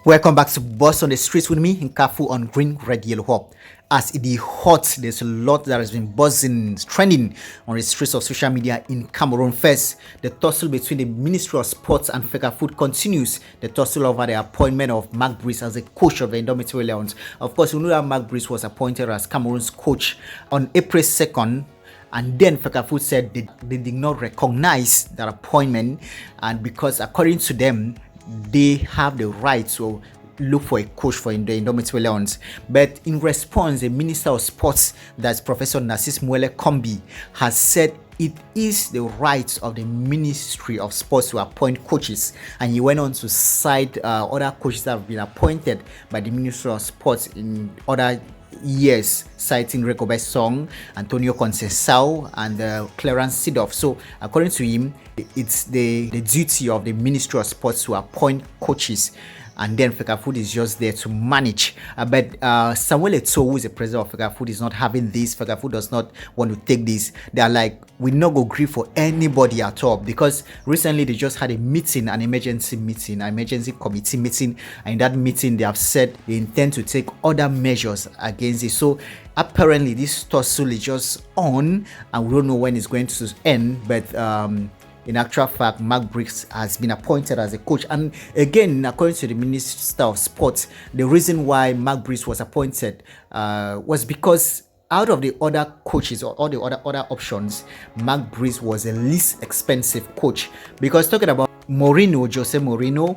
Welcome back to Boss on the Streets with me, FECAFOOT on Green, Red, Yellow Hub. As it is hot, there's a lot that has been buzzing, trending on the streets of social media in Cameroon. First, the tussle between the Ministry of Sports and FECAFOOT continues. The tussle over the appointment of Mark Brice as a coach of the Indomitable Lions. Of course, we know that Mark Brice was appointed as Cameroon's coach on April 2nd. And then FECAFOOT said they did not recognize that appointment, and because according to them, they have the right to look for a coach for the Indomitable Lions. But in response, the Minister of Sports, that's Professor Narcisse Muele Kombi, has said it is the right of the Ministry of Sports to appoint coaches, and he went on to cite other coaches that have been appointed by the Ministry of Sports in other years, citing Rigobert Song, Antonio Conceição, and Clarence Seedorf. So according to him, it's the duty of the Ministry of Sports to appoint coaches, and then FECAFOOT is just there to manage. But Samuel Eto'o, who is the president of FECAFOOT, is not having this. FECAFOOT does not want to take this. They are like, we not go agree for anybody at all, because recently they just had a meeting, an emergency committee meeting, and in that meeting they have said they intend to take other measures against it. So apparently this tussle is just on, and we don't know when it's going to end. But in actual fact, Mark Brice has been appointed as a coach. And again, according to the Minister of Sports, the reason why Mark Brice was appointed was because out of the other coaches or all the other options, Mark Brice was the least expensive coach. Because talking about Jose Mourinho,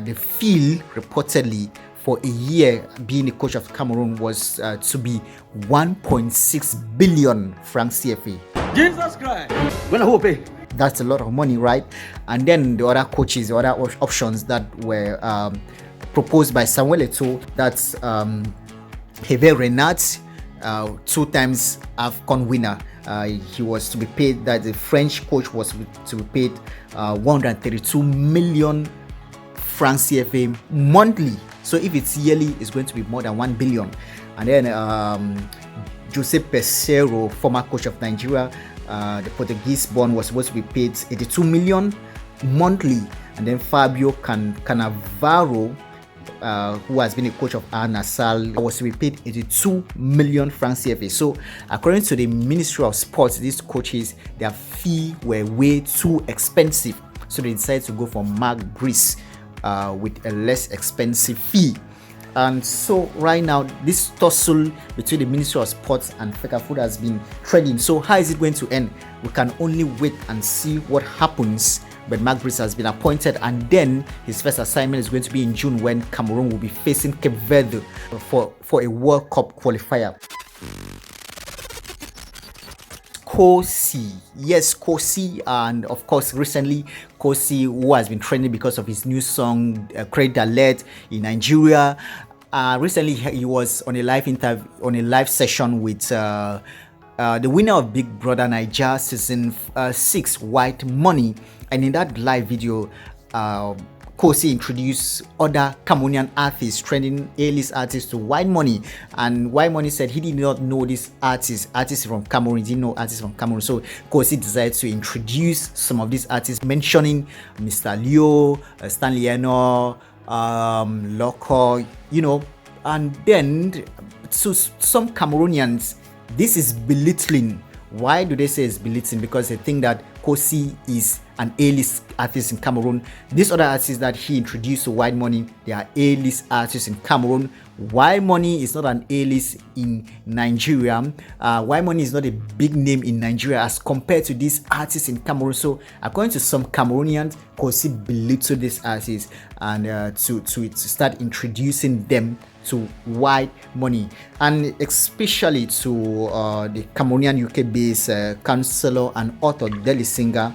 the fee reportedly for a year being the coach of Cameroon was to be 1.6 billion francs CFA. Jesus Christ! When I hope that's a lot of money, right? And then the other coaches, the other options that were proposed by Samuel Eto'o, that's Hervé Renard, 2 times AFCON winner. He was to be paid, that the French coach was to be paid 132 million francs CFA monthly. So if it's yearly, it's going to be more than 1 billion. And then Jose Peseiro, former coach of Nigeria, the Portuguese born, was supposed to be paid 82 million monthly. And then Fabio Cannavaro, who has been a coach of Al Nassr, was to be paid 82 million francs CFA. So according to the Ministry of Sports, these coaches, their fee were way too expensive, so they decided to go for Mark Brice with a less expensive fee. And so right now, this tussle between the Ministry of Sports and FECAFOOT has been trending. So how is it going to end? We can only wait and see what happens. But Mark Brice has been appointed, and then his first assignment is going to be in June, when Cameroon will be facing Cape Verde for a World Cup qualifier. Kocee, yes, Kocee, and of course recently Kocee, who has been trending because of his new song Credit Alert in Nigeria. Recently he was on a live session with the winner of Big Brother Naija season 6, Whitemoney, and in that live video, Kocee introduced other Cameroonian artists, trending A-list artists, to Whitemoney, and Whitemoney said he did not know these artists from Cameroon. He didn't know artists from Cameroon, so Kocee decided to introduce some of these artists, mentioning Mr. Leo, Stanley Eno, Loco, and then to some Cameroonians, this is belittling. Why do they say it's belittling? Because they think that Kocee is an A-list artist in Cameroon. These other artists that he introduced to Whitemoney, they are A-list artists in Cameroon. Whitemoney is not an A-list in Nigeria. Whitemoney is not a big name in Nigeria as compared to these artists in Cameroon. So according to some Cameroonians, Kocee belittled these artists, and to start introducing them to Whitemoney, and especially to the Cameroonian UK-based counselor and author Deli Singer.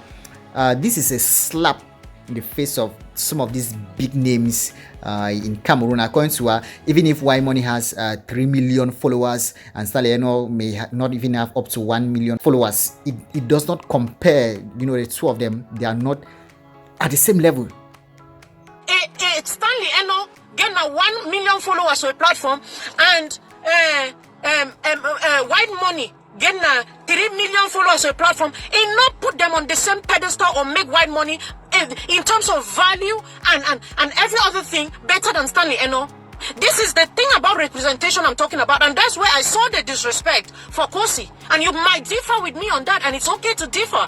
This is a slap in the face of some of these big names in Cameroon. According to her, even if Whitemoney has 3 million followers and Stanley Eno may not even have up to 1 million followers, it does not compare. The two of them, they are not at the same level. Stanley Eno get 1 million followers on a platform, and Whitemoney getting 3 million followers on a platform, and not put them on the same pedestal or make Whitemoney in terms of value and every other thing better than Stanley Eno. This is the thing about representation I'm talking about, and that's where I saw the disrespect for Kocee. And you might differ with me on that, and it's okay to differ.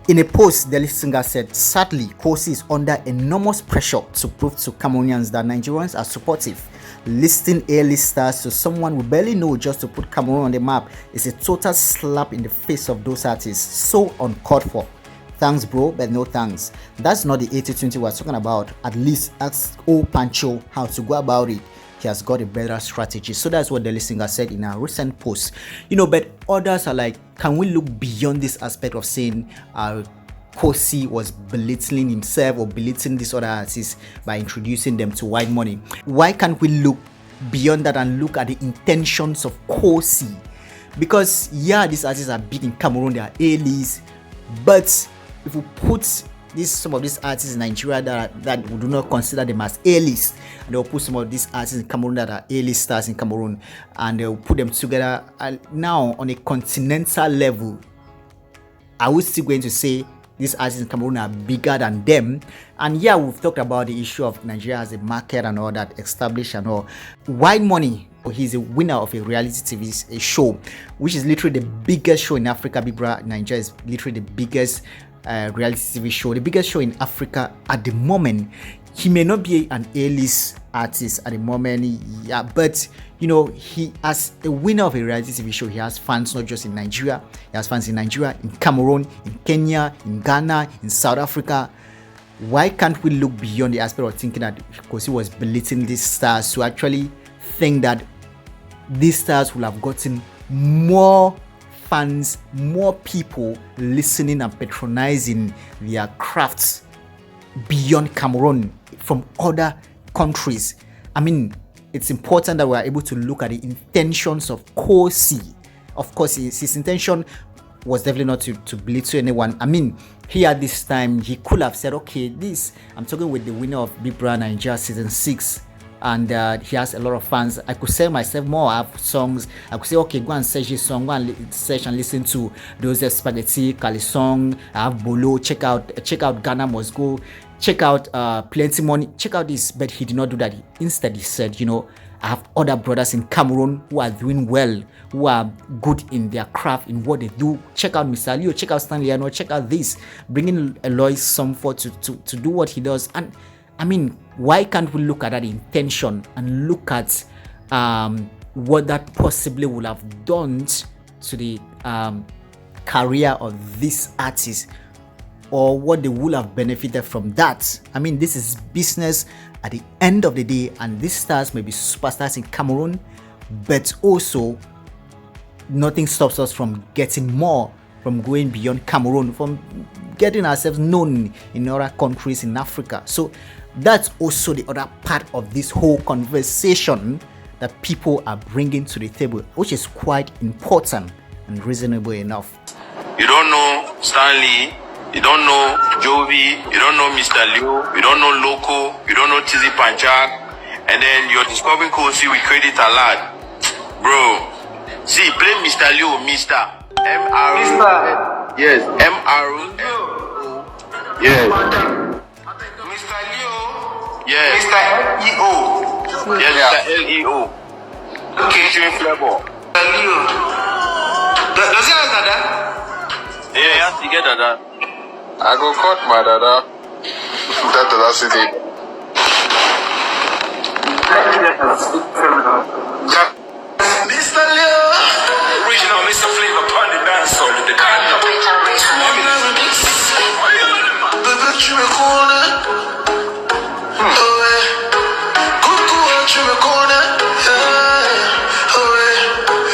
In a post, the lead singer said, sadly, Kocee is under enormous pressure to prove to Cameroonians that Nigerians are supportive. Listing A-list stars to someone we barely know just to put Cameroon on the map is a total slap in the face of those artists. So uncalled for. Thanks, bro, but no thanks. That's not the 80-20 we're talking about. At least ask old Pancho how to go about it. He has got a better strategy. So that's what the listener said in a recent post. But others are like, can we look beyond this aspect of saying Kocee was belittling himself or belittling these other artists by introducing them to Whitemoney? Why can't we look beyond that and look at the intentions of Kocee? Because yeah, these artists are big in Cameroon, they are A-list, but if we put some of these artists in Nigeria that we do not consider them as A-list, and they'll put some of these artists in Cameroon that are A-list stars in Cameroon, and they'll put them together, and now on a continental level, are we still going to say these artists in Cameroon are bigger than them? And yeah, we've talked about the issue of Nigeria as a market and all that, established and all. Whitemoney, he's a winner of a reality TV show, which is literally the biggest show in Africa. Big Bra Nigeria is literally the biggest reality TV show, the biggest show in Africa at the moment. He may not be an A-list artist at the moment, yeah, but he, as a winner of a reality TV show, he has fans not just in Nigeria. He has fans in Nigeria, in Cameroon, in Kenya, in Ghana, in South Africa. Why can't we look beyond the aspect of thinking that because he was belittling these stars to actually think that these stars will have gotten more fans, more people listening and patronizing their crafts beyond Cameroon from other countries? I mean, it's important that we are able to look at the intentions of Kocee. Of course, his intention was definitely not to belittle anyone. I mean, here at this time, he could have said, okay, I'm talking with the winner of Big Brother Nigeria season 6, and he has a lot of fans. I could sell myself more. I have songs. I could say, okay, go and search this song, go and search and listen to those Spaghetti, Kali song. I have Bolo. Check out Ghana Must Go. Check out Plenty Money. Check out this. But he did not do that. Instead, he said, I have other brothers in Cameroon who are doing well, who are good in their craft, in what they do. Check out Mr. Leo. Check out Stanley Eno. Check out this. Bringing Eloy Somfort to do what he does. And I mean, why can't we look at that intention and look at what that possibly would have done to the career of this artist, or what they would have benefited from that? I mean, this is business at the end of the day, and these stars may be superstars in Cameroon, but also nothing stops us from getting more, from going beyond Cameroon, from getting ourselves known in other countries in Africa. So that's also the other part of this whole conversation that people are bringing to the table, which is quite important and reasonable enough. You don't know Stanley, you don't know Jovi, you don't know Mr. Leo, you don't know Loco, you don't know Tizzy Panchak, and then you're discovering Kocee with credit a lot. Bro, see, play Mr. Leo, Mr. M-R. Mr. Yes, M-R. Yes. Mr. Leo. Yes. Mr. L-E-O. Yes, Mr. L-E-O. Okay, showing flavor. Mr. Leo. Does he have Dada? Yeah, he has to get Dada. I go cut my Dada. That Dada city. Mr. Leo. Original Mr. Flavor upon the dance hall with the kind of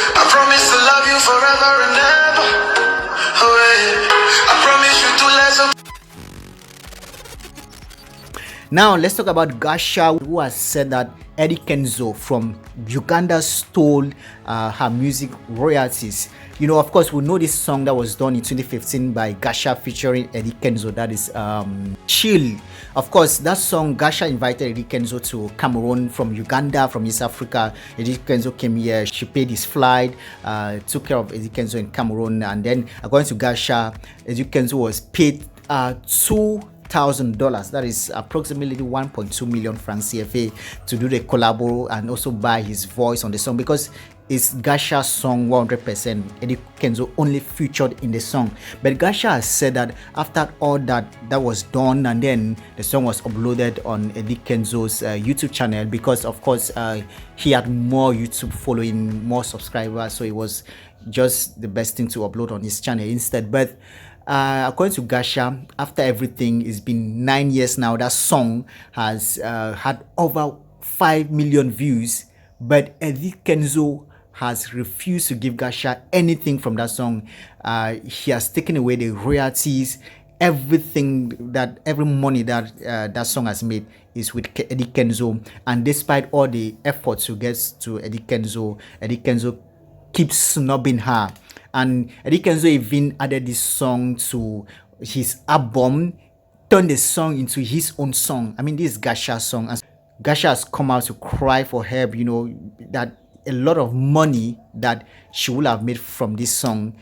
I promise to love you forever and ever. I promise you to less. Now let's talk about Gasha, who has said that Eddy Kenzo from Uganda stole her music royalties. Of course, we know this song that was done in 2015 by Gasha featuring Eddy Kenzo, that is Chill. Of course, that song, Gasha invited Eddy Kenzo to Cameroon from Uganda, from East Africa. Eddy Kenzo came here, she paid his flight, took care of Eddy Kenzo in Cameroon, and then according to Gasha, Eddy Kenzo was paid $100,000. That is approximately 1.2 million francs CFA to do the collabo and also buy his voice on the song, because it's Gasha's song 100%. Eddy Kenzo only featured in the song. But Gasha has said that after all that was done, and then the song was uploaded on Eddy Kenzo's YouTube channel, because of course he had more YouTube following, more subscribers, so it was just the best thing to upload on his channel instead. But according to Gasha, after everything, it's been 9 years now, that song has had over 5 million views, but Eddy Kenzo has refused to give Gasha anything from that song. He has taken away the royalties. Everything that, every money that that song has made is with Eddy Kenzo. And despite all the efforts to get to Eddy Kenzo keeps snubbing her. And Eddy Kenzo even added this song to his album, turned the song into his own song. I mean, this is Gasha's song. And Gasha has come out to cry for help, you know, that a lot of money that she would have made from this song,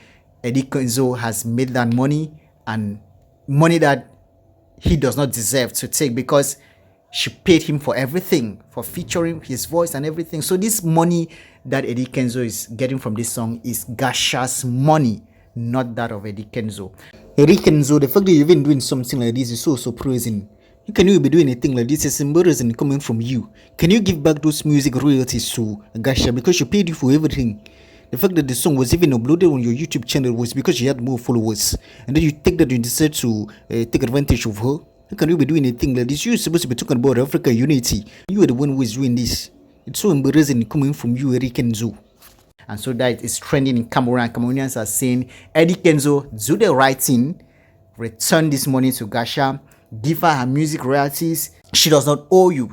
Eddy Kenzo has made that money, and money that he does not deserve to take, because she paid him for everything, for featuring his voice and everything. So this money that Eddy Kenzo is getting from this song is Gasha's money, not that of Eddy Kenzo. Eddy Kenzo, the fact that you've been doing something like this is so surprising. How can you be doing a thing like this? It's embarrassing coming from you. Can you give back those music royalties to Gasha, because she paid you for everything? The fact that the song was even uploaded on your YouTube channel was because she had more followers, and then you take that, you decide to take advantage of her. How can you be doing a thing like this? You're supposed to be talking about Africa unity. You are the one who is doing this. It's so embarrassing coming from you, Eddy Kenzo. And so that is trending in Cameroon. Cameroonians are saying, Eddy Kenzo, do the right thing, return this money to Gasha, give her music royalties. She does not owe you.